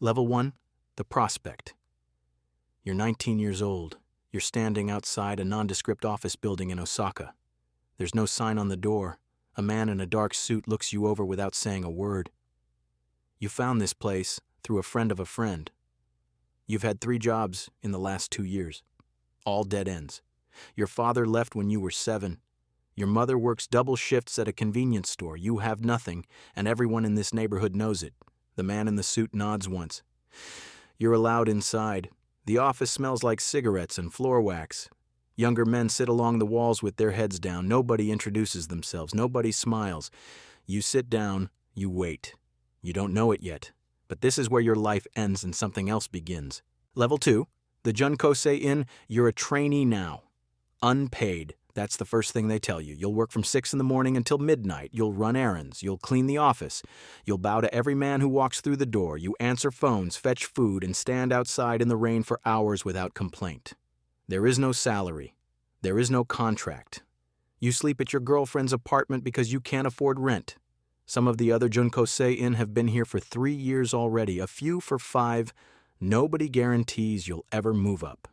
Level 1, the prospect. You're 19 years old. You're standing outside a nondescript office building in Osaka. There's no sign on the door. A man in a dark suit looks you over without saying a word. You found this place through a friend of a friend. You've had 3 jobs in the last 2 years. All dead ends. Your father left when you were 7. Your mother works double shifts at a convenience store. You have nothing, and everyone in this neighborhood knows it. The man in the suit nods once. You're allowed inside. The office smells like cigarettes and floor wax. Younger men sit along the walls with their heads down. Nobody introduces themselves. Nobody smiles. You sit down. You wait. You don't know it yet, but this is where your life ends and something else begins. Level 2, the Junkosei Inn. You're a trainee now. Unpaid. That's the first thing they tell you. You'll work from 6 in the morning until midnight. You'll run errands. You'll clean the office. You'll bow to every man who walks through the door. You answer phones, fetch food, and stand outside in the rain for hours without complaint. There is no salary. There is no contract. You sleep at your girlfriend's apartment because you can't afford rent. Some of the other Junkosei Inn have been here for 3 years already, a few for 5. Nobody guarantees you'll ever move up.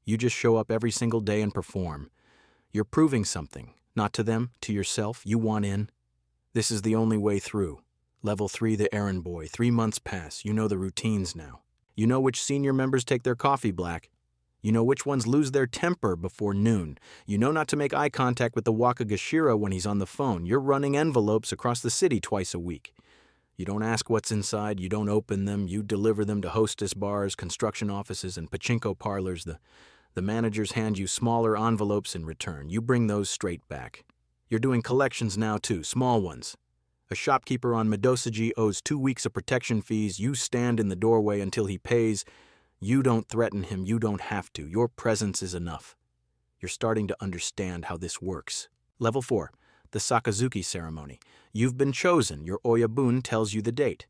You just show up every single day and perform. You're proving something, not to them, to yourself. You want in. This is the only way through. Level 3, the errand boy. 3 months pass. You know the routines now. You know which senior members take their coffee black. You know which ones lose their temper before noon. You know not to make eye contact with the Wakagashira when he's on the phone. You're running envelopes across the city twice a week. You don't ask what's inside. You don't open them. You deliver them to hostess bars, construction offices, and pachinko parlors. The managers hand you smaller envelopes in return. You bring those straight back. You're doing collections now too, small ones. A shopkeeper on Midosaji owes 2 weeks of protection fees. You stand in the doorway until he pays. You don't threaten him. You don't have to. Your presence is enough. You're starting to understand how this works. Level 4, the Sakazuki ceremony. You've been chosen. Your oyabun tells you the date.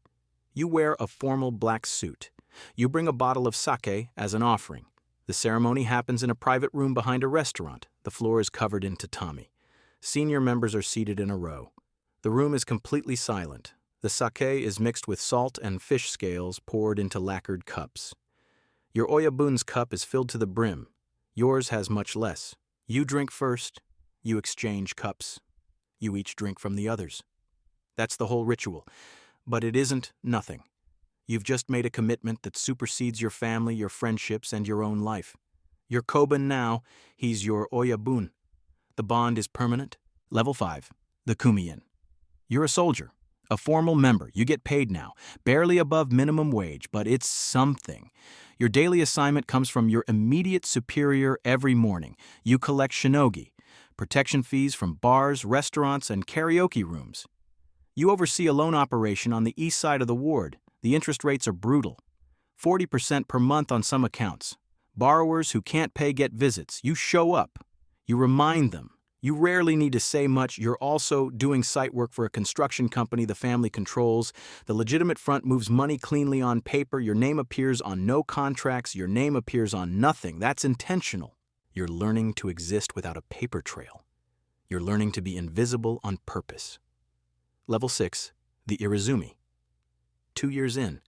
You wear a formal black suit. You bring a bottle of sake as an offering. The ceremony happens in a private room behind a restaurant. The floor is covered in tatami. Senior members are seated in a row. The room is completely silent. The sake is mixed with salt and fish scales poured into lacquered cups. Your oyabun's cup is filled to the brim. Yours has much less. You drink first. You exchange cups. You each drink from the others. That's the whole ritual. But it isn't nothing. You've just made a commitment that supersedes your family, your friendships, and your own life. You're Koban now, he's your oyabun. The bond is permanent. Level 5, the kumiin. You're a soldier, a formal member. You get paid now, barely above minimum wage, but it's something. Your daily assignment comes from your immediate superior every morning. You collect shinogi, protection fees from bars, restaurants, and karaoke rooms. You oversee a loan operation on the east side of the ward. The interest rates are brutal. 40% per month on some accounts. Borrowers who can't pay get visits. You show up. You remind them. You rarely need to say much. You're also doing site work for a construction company the family controls. The legitimate front moves money cleanly on paper. Your name appears on no contracts. Your name appears on nothing. That's intentional. You're learning to exist without a paper trail. You're learning to be invisible on purpose. Level 6, the Irizumi. 2 years in,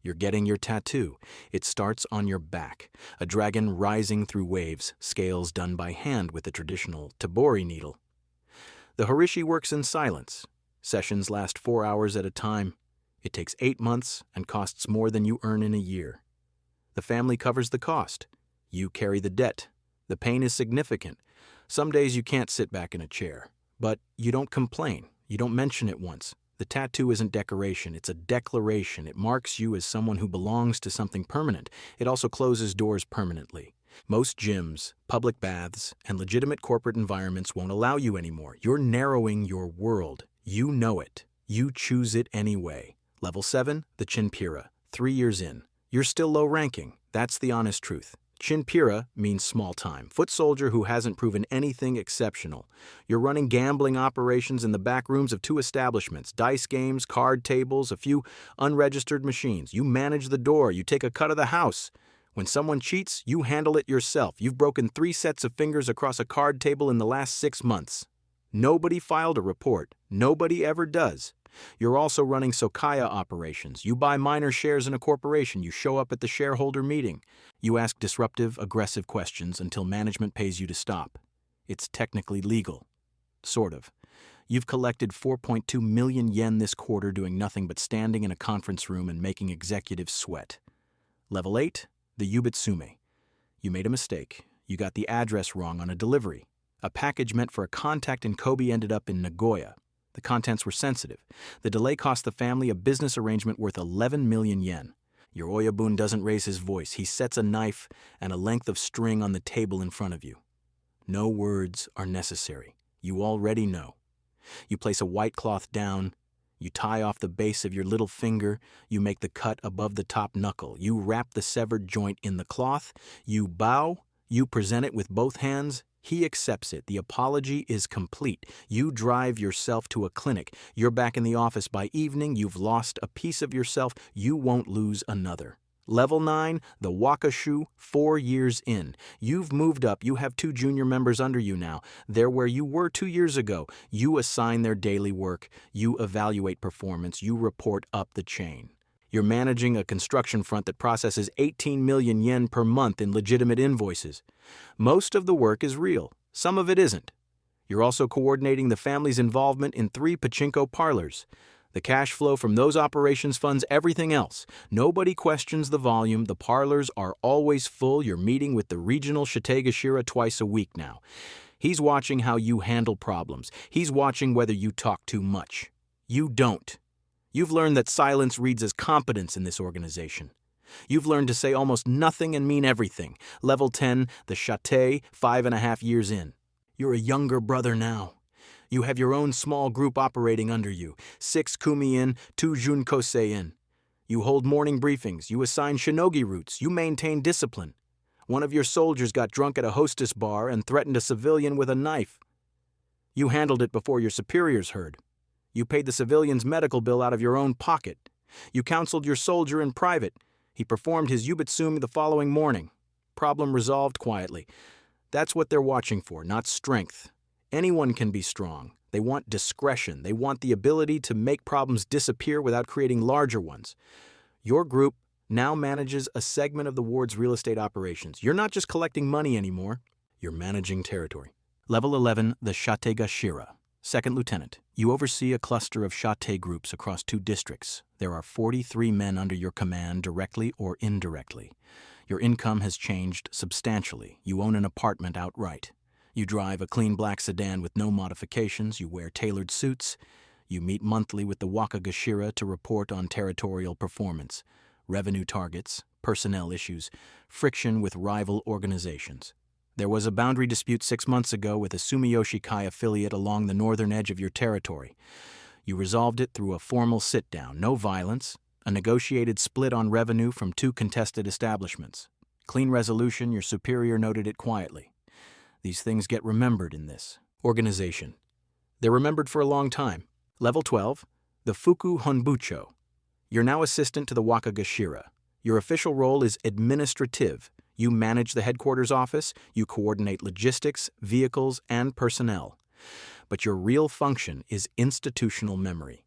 you're getting your tattoo. It starts on your back, a dragon rising through waves, scales done by hand with the traditional tabori needle. The horishi works in silence. Sessions last 4 hours at a time. It takes 8 months and costs more than you earn in a year. The family covers the cost. You carry the debt. The pain is significant. Some days you can't sit back in a chair, but you don't complain. You don't mention it once. The tattoo isn't decoration, it's a declaration. It marks you as someone who belongs to something permanent. It also closes doors permanently. Most gyms, public baths, and legitimate corporate environments won't allow you anymore. You're narrowing your world. You know it. You choose it anyway. Level 7, the Chinpira. 3 years in. You're still low ranking. That's the honest truth. Chinpira means small time, foot soldier who hasn't proven anything exceptional. You're running gambling operations in the back rooms of 2 establishments, dice games, card tables, a few unregistered machines. You manage the door, you take a cut of the house. When someone cheats, you handle it yourself. You've broken 3 sets of fingers across a card table in the last 6 months. Nobody filed a report. Nobody ever does. You're also running Sokaya operations. You buy minor shares in a corporation. You show up at the shareholder meeting. You ask disruptive, aggressive questions until management pays you to stop. It's technically legal. Sort of. You've collected 4.2 million yen this quarter doing nothing but standing in a conference room and making executives sweat. Level 8, the Yubitsume. You made a mistake. You got the address wrong on a delivery. A package meant for a contact in Kobe ended up in Nagoya. The contents were sensitive. The delay cost the family a business arrangement worth 11 million yen. Your Oyabun doesn't raise his voice. He sets a knife and a length of string on the table in front of you. No words are necessary. You already know. You place a white cloth down. You tie off the base of your little finger. You make the cut above the top knuckle. You wrap the severed joint in the cloth. You bow. You present it with both hands. He accepts it. The apology is complete. You drive yourself to a clinic. You're back in the office by evening. You've lost a piece of yourself. You won't lose another. Level 9, the Wakashu, 4 years in. You've moved up. You have 2 junior members under you now. They're where you were 2 years ago. You assign their daily work. You evaluate performance. You report up the chain. You're managing a construction front that processes 18 million yen per month in legitimate invoices. Most of the work is real. Some of it isn't. You're also coordinating the family's involvement in 3 pachinko parlors. The cash flow from those operations funds everything else. Nobody questions the volume. The parlors are always full. You're meeting with the regional Shitegashira twice a week now. He's watching how you handle problems. He's watching whether you talk too much. You don't. You've learned that silence reads as competence in this organization. You've learned to say almost nothing and mean everything. Level 10, the Shate, 5.5 years in. You're a younger brother now. You have your own small group operating under you, 6 kumi-in, 2 junkosei-in. You hold morning briefings, you assign shinogi routes, you maintain discipline. One of your soldiers got drunk at a hostess bar and threatened a civilian with a knife. You handled it before your superiors heard. You paid the civilian's medical bill out of your own pocket. You counseled your soldier in private. He performed his yubitsumi the following morning. Problem resolved quietly. That's what they're watching for, not strength. Anyone can be strong. They want discretion. They want the ability to make problems disappear without creating larger ones. Your group now manages a segment of the ward's real estate operations. You're not just collecting money anymore. You're managing territory. Level 11, the Shategashira. Second Lieutenant. You oversee a cluster of Shate groups across 2 districts. There are 43 men under your command, directly or indirectly. Your income has changed substantially. You own an apartment outright. You drive a clean black sedan with no modifications. You wear tailored suits. You meet monthly with the Wakagashira to report on territorial performance, revenue targets, personnel issues, friction with rival organizations. There was a boundary dispute 6 months ago with a Sumiyoshi Kai affiliate along the northern edge of your territory. You resolved it through a formal sit-down, no violence, a negotiated split on revenue from 2 contested establishments. Clean resolution, your superior noted it quietly. These things get remembered in this organization. They're remembered for a long time. Level 12, the Fuku Honbucho. You're now assistant to the Wakagashira. Your official role is administrative. You manage the headquarters office, you coordinate logistics, vehicles, and personnel. But your real function is institutional memory.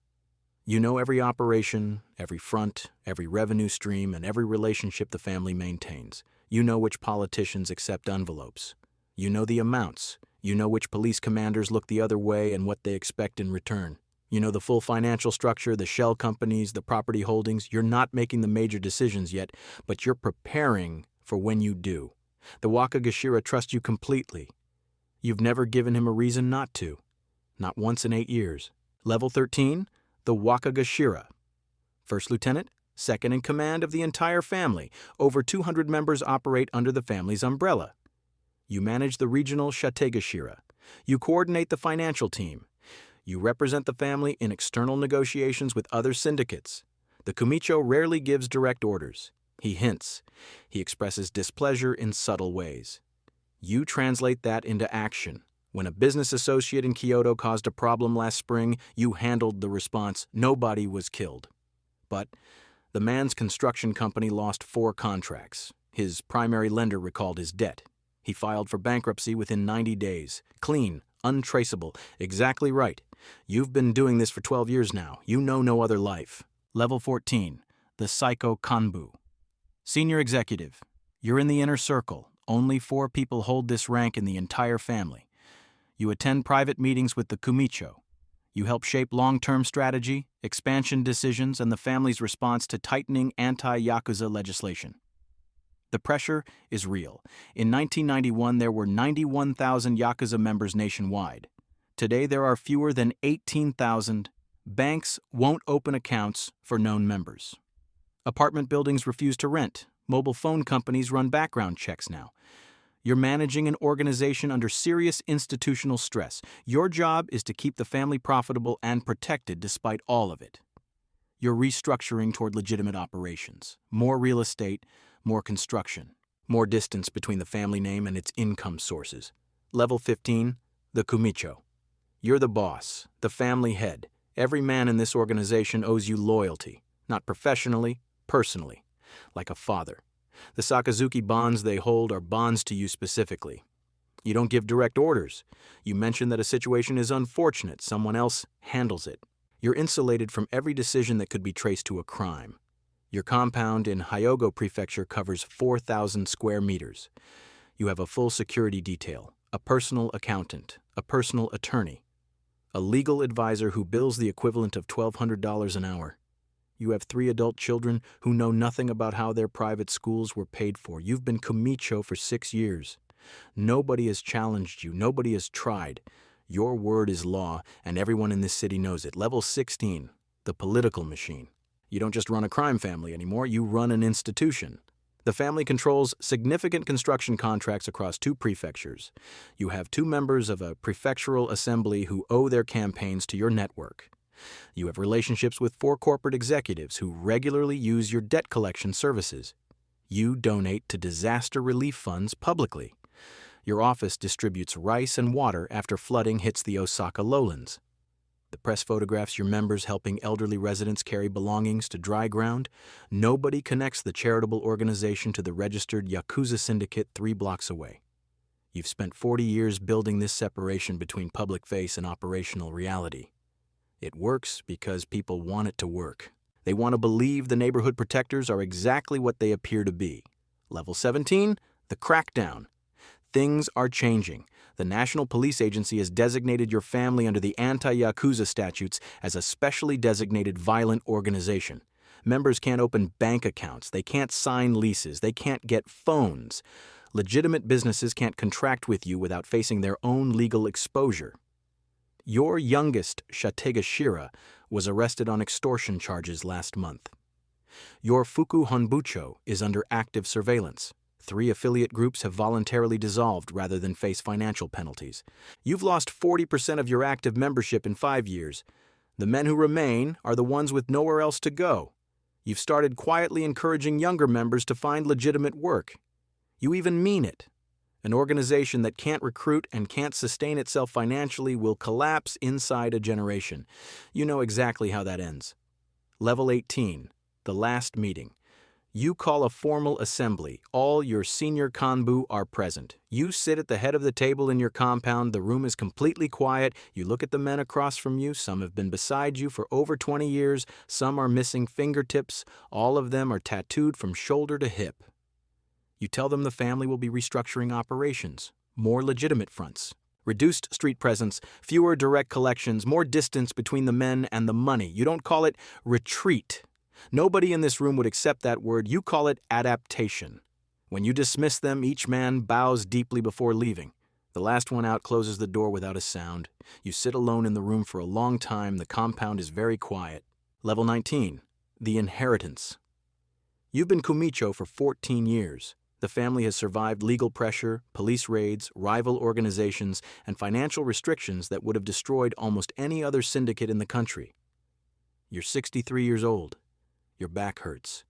You know every operation, every front, every revenue stream, and every relationship the family maintains. You know which politicians accept envelopes. You know the amounts. You know which police commanders look the other way and what they expect in return. You know the full financial structure, the shell companies, the property holdings. You're not making the major decisions yet, but you're preparing for when you do. The Wakagashira trusts you completely. You've never given him a reason not to. Not once in 8 years. Level 13, the Wakagashira. First Lieutenant, second in command of the entire family. Over 200 members operate under the family's umbrella. You manage the regional Shategashira. You coordinate the financial team. You represent the family in external negotiations with other syndicates. The Kumicho rarely gives direct orders. He hints. He expresses displeasure in subtle ways. You translate that into action. When a business associate in Kyoto caused a problem last spring, you handled the response. Nobody was killed. But the man's construction company lost 4 contracts. His primary lender recalled his debt. He filed for bankruptcy within 90 days. Clean, untraceable, exactly right. You've been doing this for 12 years now. You know no other life. Level 14, the Psycho Kanbu. Senior Executive. You're in the inner circle. Only 4 people hold this rank in the entire family. You attend private meetings with the Kumicho. You help shape long-term strategy, expansion decisions, and the family's response to tightening anti-Yakuza legislation. The pressure is real. In 1991, there were 91,000 Yakuza members nationwide. Today, there are fewer than 18,000. Banks won't open accounts for known members. Apartment buildings refuse to rent. Mobile phone companies run background checks now. You're managing an organization under serious institutional stress. Your job is to keep the family profitable and protected despite all of it. You're restructuring toward legitimate operations. More real estate, more construction. More distance between the family name and its income sources. Level 15, the Kumicho. You're the boss, the family head. Every man in this organization owes you loyalty, not professionally, personally, like a father. The Sakazuki bonds they hold are bonds to you specifically. You don't give direct orders. You mention that a situation is unfortunate, someone else handles it. You're insulated from every decision that could be traced to a crime. Your compound in Hyogo Prefecture covers 4,000 square meters. You have a full security detail, a personal accountant, a personal attorney, a legal advisor who bills the equivalent of $1,200 an hour. You have 3 adult children who know nothing about how their private schools were paid for. You've been Kumicho for 6 years. Nobody has challenged you. Nobody has tried. Your word is law, and everyone in this city knows it. Level 16, the political machine. You don't just run a crime family anymore, you run an institution. The family controls significant construction contracts across 2 prefectures. You have 2 members of a prefectural assembly who owe their campaigns to your network. You have relationships with 4 corporate executives who regularly use your debt collection services. You donate to disaster relief funds publicly. Your office distributes rice and water after flooding hits the Osaka lowlands. The press photographs your members helping elderly residents carry belongings to dry ground. Nobody connects the charitable organization to the registered Yakuza syndicate 3 blocks away. You've spent 40 years building this separation between public face and operational reality. It works because people want it to work. They want to believe the neighborhood protectors are exactly what they appear to be. Level 17, the crackdown. Things are changing. The National Police Agency has designated your family under the anti-Yakuza statutes as a specially designated violent organization. Members can't open bank accounts, they can't sign leases, they can't get phones. Legitimate businesses can't contract with you without facing their own legal exposure. Your youngest, Shategashira, was arrested on extortion charges last month. Your Fuku Honbucho is under active surveillance. 3 affiliate groups have voluntarily dissolved rather than face financial penalties. You've lost 40% of your active membership in 5 years. The men who remain are the ones with nowhere else to go. You've started quietly encouraging younger members to find legitimate work. You even mean it. An organization that can't recruit and can't sustain itself financially will collapse inside a generation. You know exactly how that ends. Level 18, the last meeting. You call a formal assembly. All your senior kanbu are present. You sit at the head of the table in your compound. The room is completely quiet. You look at the men across from you. Some have been beside you for over 20 years. Some are missing fingertips. All of them are tattooed from shoulder to hip. You tell them the family will be restructuring operations, more legitimate fronts, reduced street presence, fewer direct collections, more distance between the men and the money. You don't call it retreat. Nobody in this room would accept that word. You call it adaptation. When you dismiss them, each man bows deeply before leaving. The last one out closes the door without a sound. You sit alone in the room for a long time. The compound is very quiet. Level 19, the inheritance. You've been Kumicho for 14 years. The family has survived legal pressure, police raids, rival organizations, and financial restrictions that would have destroyed almost any other syndicate in the country. You're 63 years old. Your back hurts.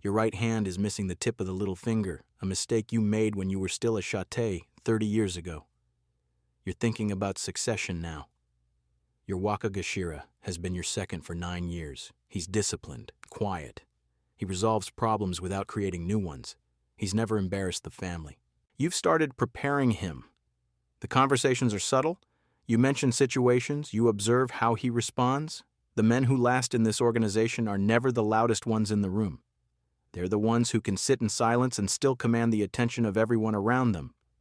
Your right hand is missing the tip of the little finger, a mistake you made when you were still a chate 30 years ago. You're thinking about succession now. Your Wakagashira has been your second for 9 years. He's disciplined, quiet. He resolves problems without creating new ones. He's never embarrassed the family. You've started preparing him. The conversations are subtle. You mention situations, you observe how he responds. The men who last in this organization are never the loudest ones in the room. They're the ones who can sit in silence and still command the attention of everyone around them.